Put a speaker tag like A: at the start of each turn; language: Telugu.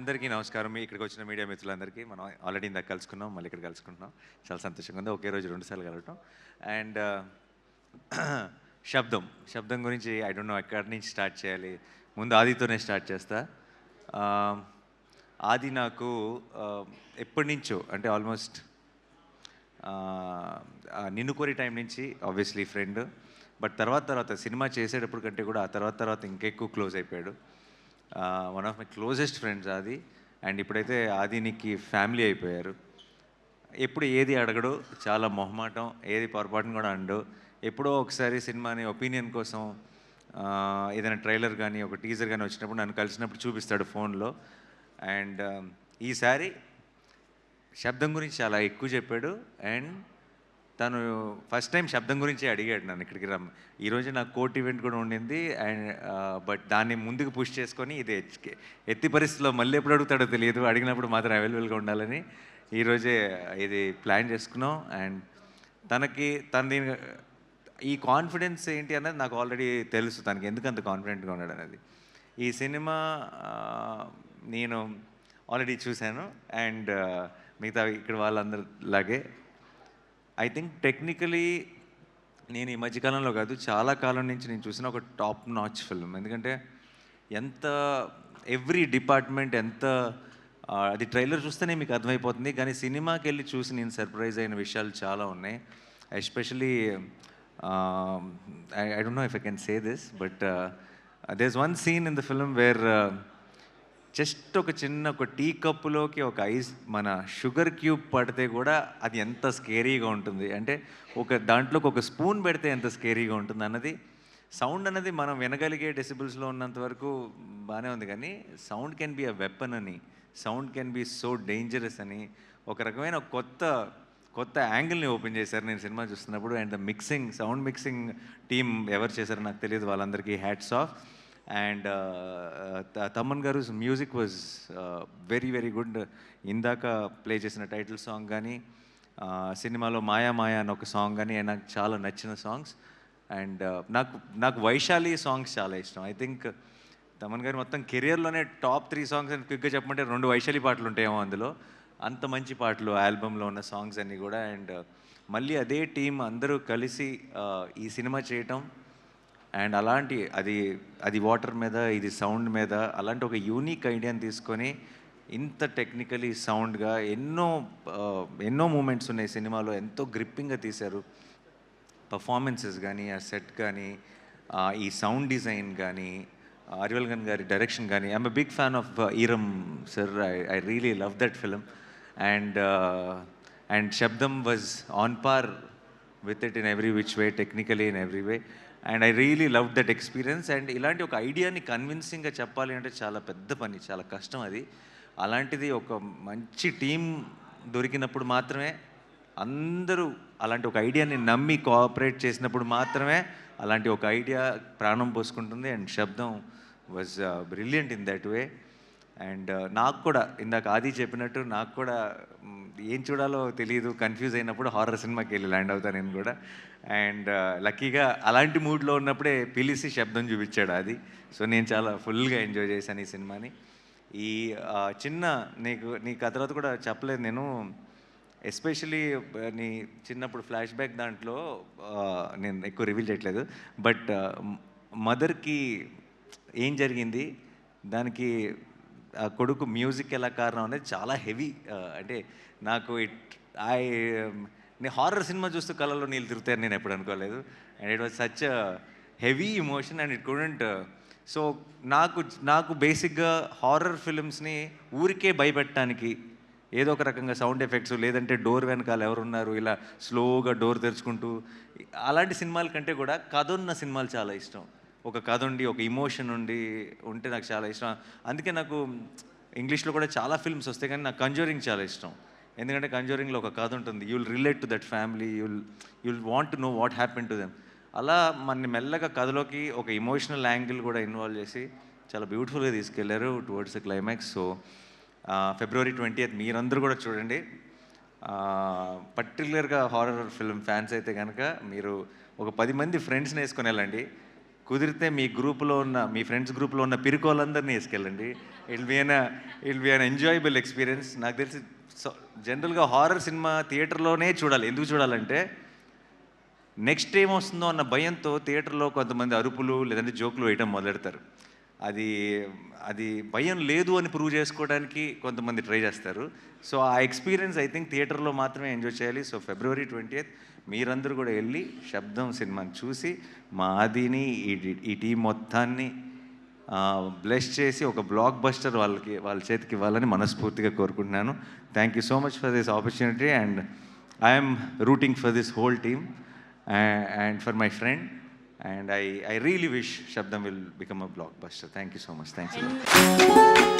A: అందరికీ నమస్కారం. ఇక్కడికి వచ్చిన మీడియా మిత్రులందరికీ మనం ఆల్రెడీ ఇందాక కలుసుకున్నాం, మళ్ళీ ఇక్కడ కలుసుకుంటున్నాం. చాలా సంతోషంగా ఉంది, ఒకే రోజు 2 సార్లు కలవటం. అండ్ శబ్దం శబ్దం గురించి ఐ డోంట్ నో ఎక్కడి నుంచి స్టార్ట్ చేయాలి. ముందు ఆదితోనే స్టార్ట్ చేస్తా. ఆది నాకు ఎప్పటి నుంచో అంటే ఆల్మోస్ట్ నిన్ను కోరి టైం నుంచి ఆబ్వియస్లీ ఫ్రెండ్. బట్ తర్వాత సినిమా చేసేటప్పుడు కంటే కూడా ఆ తర్వాత ఇంకెక్కువ క్లోజ్ అయిపోయాడు. One of my closest friends ఆది. అండ్ ఇప్పుడైతే ఆదినికి ఫ్యామిలీ అయిపోయారు. ఎప్పుడు ఏది అడగడు, చాలా మొహమాటం, ఏది పొరపాటును కూడా అండు. ఎప్పుడో ఒకసారి సినిమాని ఒపీనియన్ కోసం ఏదైనా ట్రైలర్ కానీ ఒక టీజర్ కానీ వచ్చినప్పుడు నన్ను కలిసినప్పుడు చూపిస్తాడు ఫోన్లో. అండ్ ఈసారి శబ్దం గురించి చాలా ఎక్కువ చెప్పాడు. అండ్ తను ఫస్ట్ టైం శబ్దం గురించి అడిగాడు నన్ను ఇక్కడికి ఈరోజు నాకు కోర్ట్ ఈవెంట్ కూడా ఉండింది. అండ్ బట్ దాన్ని ముందుకు పుష్ చేసుకొని ఇది ఎత్తి పరిస్థితిలో మళ్ళీ ఎప్పుడు అడుగుతాడో తెలియదు, అడిగినప్పుడు మాత్రం అవైలబుల్గా ఉండాలని ఈరోజే ఇది ప్లాన్ చేసుకున్నాం. అండ్ తనది ఈ కాన్ఫిడెన్స్ ఏంటి అన్నది నాకు ఆల్రెడీ తెలుసు, తనకి ఎందుకు అంత కాన్ఫిడెంట్గా ఉన్నాడు అనేది. ఈ సినిమా నేను ఆల్రెడీ చూశాను. అండ్ మిగతా ఇక్కడ వాళ్ళందరిలాగే ఐ థింక్ టెక్నికలీ నేను ఈ మధ్యకాలంలో కాదు, చాలా కాలం నుంచి నేను చూసిన ఒక టాప్ నాచ్ ఫిల్మ్. ఎందుకంటే ఎంత ఎవ్రీ డిపార్ట్మెంట్ ఎంత అది ట్రైలర్ చూస్తేనే మీకు అర్థమైపోతుంది, కానీ సినిమాకి వెళ్ళి చూసి నేను సర్ప్రైజ్ అయిన విషయాలు చాలా ఉన్నాయి. Especially I don't know if I can say this, but there is one scene in the film where just ఒక టీ కప్పులోకి ఒక ఐస్ మన షుగర్ క్యూబ్ పడితే కూడా అది ఎంత స్కేరీగా ఉంటుంది అంటే దాంట్లోకి ఒక స్పూన్ పెడితే ఎంత స్కేరీగా ఉంటుంది అన్నది. సౌండ్ అన్నది మనం వినగలిగే డెసిబుల్స్లో ఉన్నంత వరకు బాగానే ఉంది, కానీ sound can be a weapon అని, sound can be so dangerous అని ఒక రకమైన కొత్త యాంగిల్ని ఓపెన్ చేశారు నేను సినిమా చూస్తున్నప్పుడు. And the sound mixing team ఎవరు చేశారో నాకు తెలియదు, వాళ్ళందరికీ హ్యాట్స్ ఆఫ్. అండ్ తమన్ గారు music was very very good. ఇందాక ప్లే చేసిన టైటిల్ సాంగ్ కానీ సినిమాలో మాయా మాయా అని ఒక సాంగ్ కానీ నాకు చాలా నచ్చిన సాంగ్స్. అండ్ నాకు వైశాలి సాంగ్స్ చాలా ఇష్టం. ఐ థింక్ తమన్ గారు మొత్తం కెరియర్లోనే టాప్ 3 సాంగ్స్ అని క్విక్గా చెప్పమంటే 2 వైశాలి పాటలు ఉంటాయేమో అందులో. అంత మంచి పాటలు ఆల్బంలో ఉన్న సాంగ్స్ అన్నీ కూడా. అండ్ మళ్ళీ అదే టీం అందరూ కలిసి ఈ సినిమా చేయటం అండ్ అది వాటర్ మీద, ఇది సౌండ్ మీద, అలాంటి ఒక యూనిక్ ఐడియాని తీసుకొని ఇంత టెక్నికలీ సౌండ్గా ఎన్నో మూమెంట్స్ ఉన్నాయి సినిమాలో, ఎంతో గ్రిప్పింగ్గా తీశారు. పర్ఫార్మెన్సెస్ కానీ, ఆ సెట్ కానీ, ఈ సౌండ్ డిజైన్ కానీ, అరివల్గన్ గారి డైరెక్షన్ కానీ. I'm a big fan of Eeram sir. I really love that film. And Sabdham was on par with it in every which way, technically in every way. And I really love that experience. And ఇలాంటి ఒక ఐడియాని కన్విన్సింగ్గా చెప్పాలి అంటే చాలా పెద్ద పని, చాలా కష్టం అది. అలాంటిది ఒక మంచి టీం దొరికినప్పుడు మాత్రమే, అందరూ అలాంటి ఒక ఐడియాని నమ్మి కోఆపరేట్ చేసినప్పుడు మాత్రమే అలాంటి ఒక ఐడియా ప్రాణం పోసుకుంటుంది. And Sabdham was brilliant in that way. And నాకు కూడా ఇందాక ఆది చెప్పినట్టు నాకు కూడా ఏం చూడాలో తెలియదు, కన్ఫ్యూజ్ అయినప్పుడు హారర్ సినిమాకి వెళ్ళి ల్యాండ్ అవుతాను నేను కూడా. అండ్ లక్కీగా అలాంటి మూడ్లో ఉన్నప్పుడే పిలిచి శబ్దం చూపించాడు అది. సో నేను చాలా ఫుల్గా ఎంజాయ్ చేశాను ఈ సినిమాని. ఈ నీకు ఆ తర్వాత కూడా చెప్పలేదు నేను, ఎస్పెషలీ నీ చిన్నప్పుడు ఫ్లాష్ బ్యాక్ దాంట్లో నేను ఎక్కువ రివీల్ చేయట్లేదు, బట్ మదర్కి ఏం జరిగింది, దానికి ఆ కొడుకు మ్యూజిక్ ఎలా కారణం అనేది చాలా హెవీ. అంటే నాకు నేను హారర్ సినిమా చూస్తూ కళ్ళలో నీళ్ళు తిరుగుతాయని నేను ఎప్పుడు అనుకోలేదు. And it was such heavy emotion and it couldn't. So నాకు బేసిక్గా హారర్ ఫిలిమ్స్ని ఊరికే భయపెట్టడానికి ఏదో ఒక రకంగా సౌండ్ ఎఫెక్ట్స్, లేదంటే డోర్ వెనకాల ఎవరున్నారు ఇలా స్లోగా డోర్ తెరుచుకుంటూ, అలాంటి సినిమాల కంటే కూడా కథ ఉన్న సినిమాలు చాలా ఇష్టం. ఒక కథ ఉండి ఒక ఇమోషన్ ఉంటే నాకు చాలా ఇష్టం. అందుకే నాకు ఇంగ్లీష్లో కూడా చాలా ఫిల్మ్స్ వస్తాయి, కానీ నాకు కంజూరింగ్ చాలా ఇష్టం. ఎందుకంటే కంజూరింగ్లో ఒక కథ ఉంటుంది, you'll relate to that family, you'll want to know what happen to them. అలా మన మెల్లగా కథలోకి ఒక ఇమోషనల్ యాంగిల్ కూడా ఇన్వాల్వ్ చేసి చాలా బ్యూటిఫుల్గా తీసుకెళ్లారు towards the climax. So February 20th మీరందరూ కూడా చూడండి. పర్టికులర్గా హారర్ ఫిల్మ్ ఫ్యాన్స్ అయితే కనుక మీరు ఒక 10 మంది ఫ్రెండ్స్ని వేసుకొని వెళ్ళండి. కుదిరితే మీ గ్రూప్లో ఉన్న మీ ఫ్రెండ్స్ గ్రూప్లో ఉన్న పిరుకోళ్ళందరినీ వేసుకెళ్ళండి. It be an enjoyable experience. నాకు తెలిసి జనరల్గా హారర్ సినిమా థియేటర్లోనే చూడాలి. ఎందుకు చూడాలంటే నెక్స్ట్ ఏం వస్తుందో అన్న భయంతో థియేటర్లో కొంతమంది అరుపులు లేదంటే జోకులు వేయడం మొదలెడతారు. అది అది భయం లేదు అని ప్రూవ్ చేసుకోవడానికి కొంతమంది ట్రై చేస్తారు. సో ఆ ఎక్స్పీరియన్స్ ఐ థింక్ థియేటర్లో మాత్రమే ఎంజాయ్ చేయాలి. సో February 20th మీరందరూ కూడా వెళ్ళి శబ్దం సినిమాని చూసి మా ఆదిని ఈ టీం మొత్తాన్ని బ్లెస్ చేసి ఒక బ్లాక్ బస్టర్ వాళ్ళ చేతికి ఇవ్వాలని మనస్ఫూర్తిగా కోరుకుంటున్నాను. Thank you so much for this opportunity and I'm rooting for this whole team and for my friend, and I really wish Shabdam will become a blockbuster. Thank you so much. Thanks a lot.